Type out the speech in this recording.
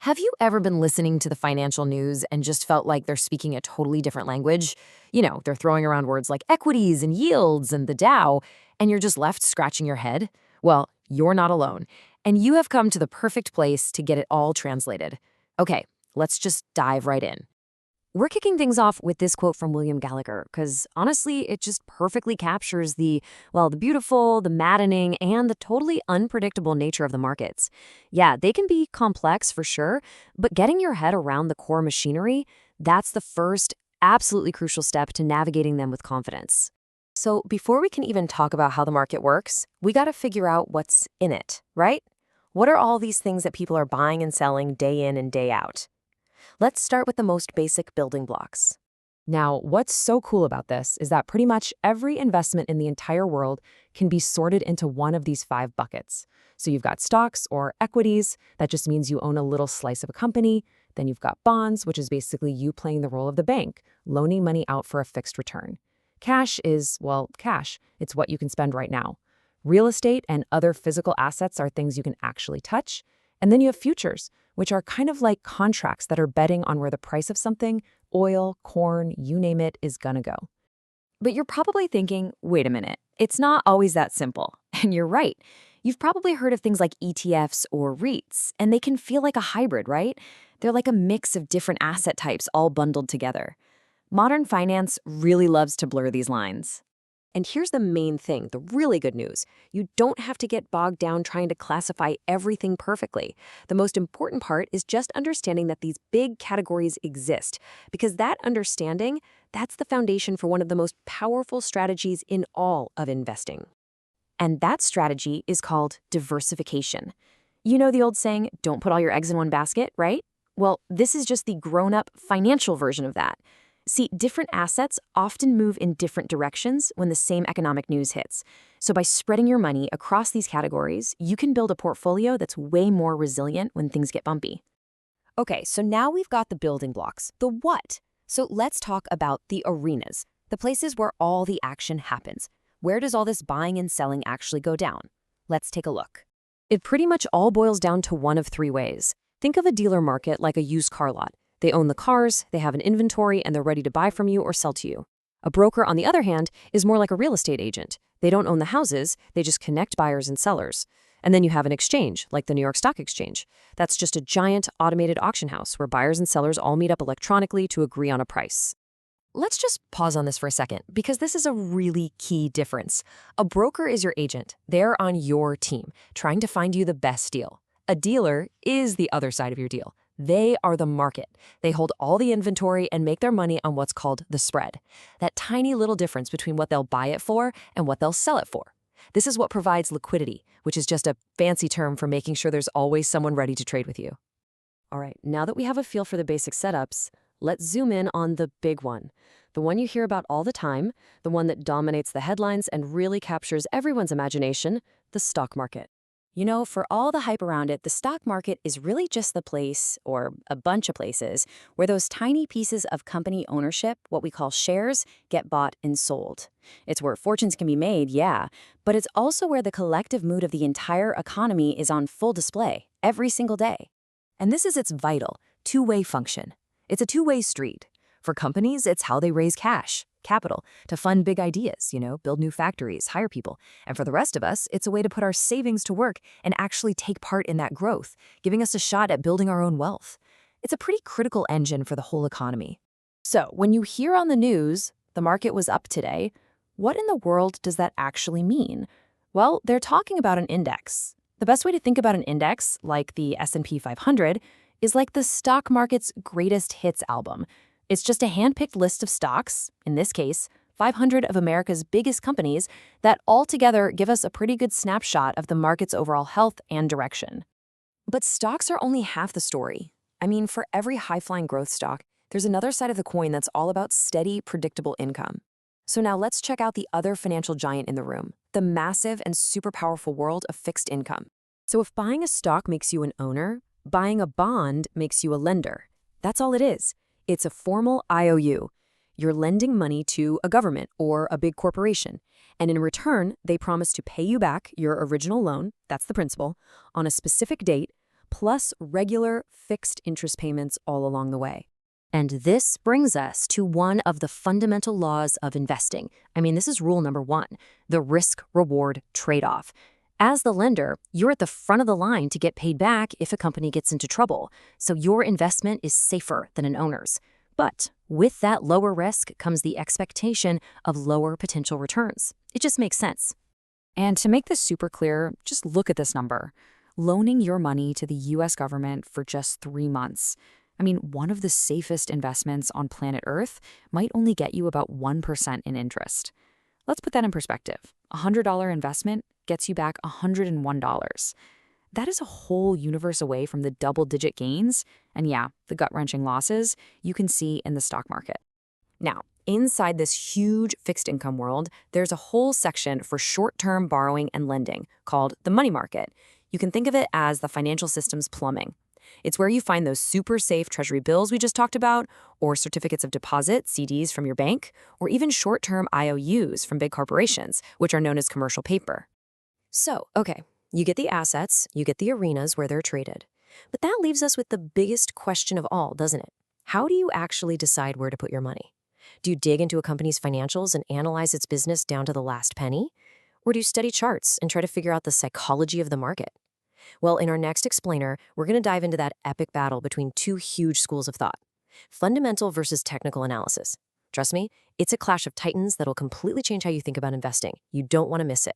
Have you ever been listening to the financial news and just felt like they're speaking a totally different language? They're throwing around words like equities and yields and the Dow, and you're just left scratching your head? Well, you're not alone, and you have come to the perfect place to get it all translated. Okay, let's just dive right in. We're kicking things off with this quote from William Gallagher, because honestly, it just perfectly captures the beautiful, the maddening, and the totally unpredictable nature of the markets. Yeah, they can be complex for sure, but getting your head around the core machinery, that's the first, absolutely crucial step to navigating them with confidence. So before we can even talk about how the market works, we got to figure out what's in it, right? What are all these things that people are buying and selling day in and day out? Let's start with the most basic building blocks. Now, what's so cool about this is that pretty much every investment in the entire world can be sorted into one of these five buckets. So you've got stocks or equities, that just means you own a little slice of a company. Then you've got bonds, which is basically you playing the role of the bank, loaning money out for a fixed return. Cash is, well, cash. It's what you can spend right now. Real estate and other physical assets are things you can actually touch. And then you have futures, which are kind of like contracts that are betting on where the price of something, oil, corn, you name it, is gonna go. But you're probably thinking, wait a minute, it's not always that simple. And you're right. You've probably heard of things like ETFs or REITs, and they can feel like a hybrid, right? They're like a mix of different asset types all bundled together. Modern finance really loves to blur these lines. And here's the main thing, the really good news. You don't have to get bogged down trying to classify everything perfectly. The most important part is just understanding that these big categories exist, because that understanding, that's the foundation for one of the most powerful strategies in all of investing. And that strategy is called diversification. You know the old saying, don't put all your eggs in one basket, right? Well, this is just the grown-up financial version of that. See, different assets often move in different directions when the same economic news hits. So by spreading your money across these categories, you can build a portfolio that's way more resilient when things get bumpy. Okay, so now we've got the building blocks, the what. So let's talk about the arenas, the places where all the action happens. Where does all this buying and selling actually go down? Let's take a look. It pretty much all boils down to one of three ways. Think of a dealer market like a used car lot. They own the cars, they have an inventory, and they're ready to buy from you or sell to you. A broker, on the other hand, is more like a real estate agent. They don't own the houses, they just connect buyers and sellers. And then you have an exchange, like the New York Stock Exchange. That's just a giant automated auction house where buyers and sellers all meet up electronically to agree on a price. Let's just pause on this for a second, because this is a really key difference. A broker is your agent. They're on your team, trying to find you the best deal. A dealer is the other side of your deal. They are the market. They hold all the inventory and make their money on what's called the spread, that tiny little difference between what they'll buy it for and what they'll sell it for. This is what provides liquidity, which is just a fancy term for making sure there's always someone ready to trade with you. All right, now that we have a feel for the basic setups, let's zoom in on the big one, the one you hear about all the time, the one that dominates the headlines and really captures everyone's imagination, the stock market. You know, for all the hype around it, the stock market is really just the place, or a bunch of places, where those tiny pieces of company ownership, what we call shares, get bought and sold. It's where fortunes can be made, yeah, but it's also where the collective mood of the entire economy is on full display every single day. And this is its vital, two-way function. It's a two-way street. For companies, it's how they raise cash, capital, to fund big ideas, build new factories, hire people. And for the rest of us, it's a way to put our savings to work and actually take part in that growth, giving us a shot at building our own wealth. It's a pretty critical engine for the whole economy. So when you hear on the news, the market was up today, what in the world does that actually mean? Well, they're talking about an index. The best way to think about an index, like the S&P 500, is like the stock market's greatest hits album. It's just a hand-picked list of stocks, in this case, 500 of America's biggest companies, that all together give us a pretty good snapshot of the market's overall health and direction. But stocks are only half the story. I mean, for every high-flying growth stock, there's another side of the coin that's all about steady, predictable income. So now let's check out the other financial giant in the room, the massive and super powerful world of fixed income. So if buying a stock makes you an owner, buying a bond makes you a lender. That's all it is. It's a formal IOU. You're lending money to a government or a big corporation, and in return, they promise to pay you back your original loan, that's the principal, on a specific date, plus regular fixed interest payments all along the way. And this brings us to one of the fundamental laws of investing. I mean, this is rule number one, the risk-reward trade-off. As the lender, you're at the front of the line to get paid back if a company gets into trouble, so your investment is safer than an owner's. But with that lower risk comes the expectation of lower potential returns. It just makes sense. And to make this super clear, just look at this number. Loaning your money to the US government for just 3 months. I mean, one of the safest investments on planet Earth might only get you about 1% in interest. Let's put that in perspective. A $100 investment gets you back $101. That is a whole universe away from the double-digit gains and, yeah, the gut-wrenching losses you can see in the stock market. Now, inside this huge fixed income world, there's a whole section for short-term borrowing and lending called the money market. You can think of it as the financial system's plumbing. It's where you find those super safe treasury bills we just talked about, or certificates of deposit, CDs from your bank, or even short-term IOUs from big corporations, which are known as commercial paper. So, okay, you get the assets, you get the arenas where they're traded. But that leaves us with the biggest question of all, doesn't it? How do you actually decide where to put your money? Do you dig into a company's financials and analyze its business down to the last penny? Or do you study charts and try to figure out the psychology of the market? Well, in our next explainer, we're going to dive into that epic battle between two huge schools of thought: fundamental versus technical analysis. Trust me, it's a clash of titans that'll completely change how you think about investing. You don't want to miss it.